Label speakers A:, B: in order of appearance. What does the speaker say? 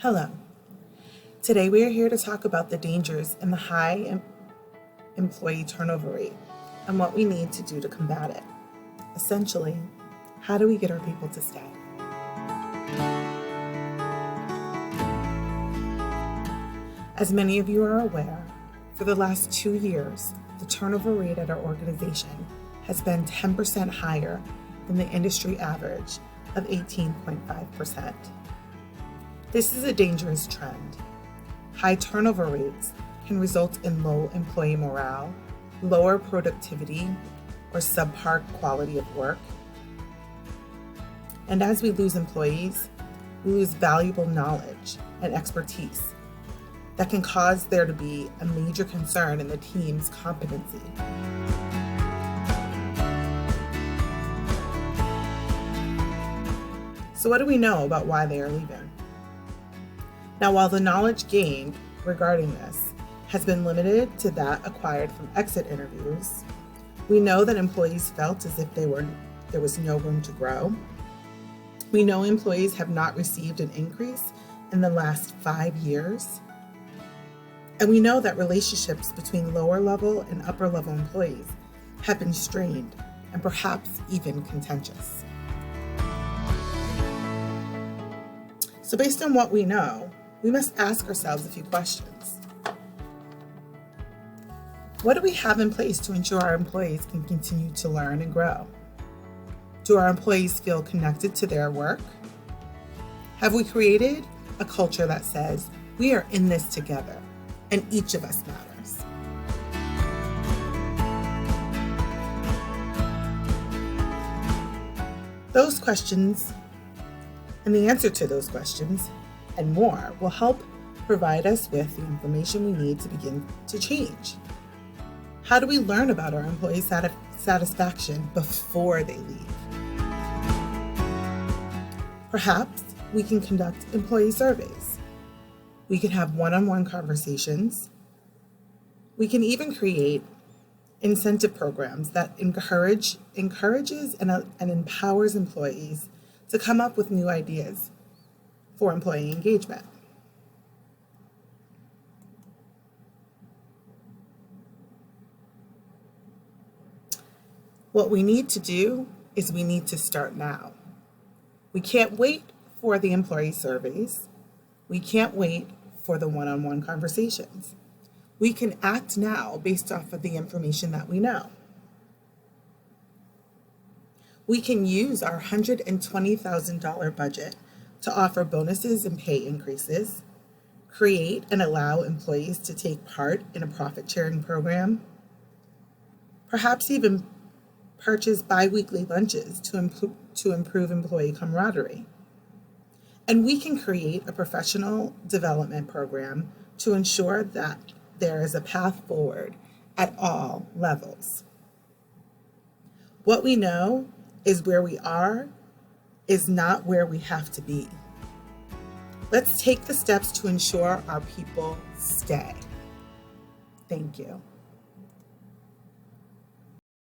A: Hello. Today we are here to talk about the dangers in the high employee turnover rate and what we need to do to combat it. Essentially, how do we get our people to stay? As many of you are aware, for the last 2 years, the turnover rate at our organization has been 10% higher than the industry average of 18.5%. This is a dangerous trend. High turnover rates can result in low employee morale, lower productivity, or subpar quality of work. And as we lose employees, we lose valuable knowledge and expertise that can cause there to be a major concern in the team's competency. So what do we know about why they are leaving? Now, while the knowledge gained regarding this has been limited to that acquired from exit interviews, we know that employees felt as if there was no room to grow. We know employees have not received an increase in the last 5 years. And we know that relationships between lower level and upper level employees have been strained and perhaps even contentious. So based on what we know, we must ask ourselves a few questions. What do we have in place to ensure our employees can continue to learn and grow? Do our employees feel connected to their work? Have we created a culture that says we are in this together and each of us matters? Those questions and the answer to those questions and more will help provide us with the information we need to begin to change. How do we learn about our employee satisfaction before they leave? Perhaps we can conduct employee surveys. We can have one-on-one conversations. We can even create incentive programs that encourages and empowers employees to come up with new ideas for employee engagement. What we need to do is we need to start now. We can't wait for the employee surveys. We can't wait for the one-on-one conversations. We can act now based off of the information that we know. We can use our $120,000 budget to offer bonuses and pay increases, create and allow employees to take part in a profit-sharing program, perhaps even purchase bi-weekly lunches to improve employee camaraderie. And we can create a professional development program to ensure that there is a path forward at all levels. What we know is where we are is not where we have to be. Let's take the steps to ensure our people stay. Thank you.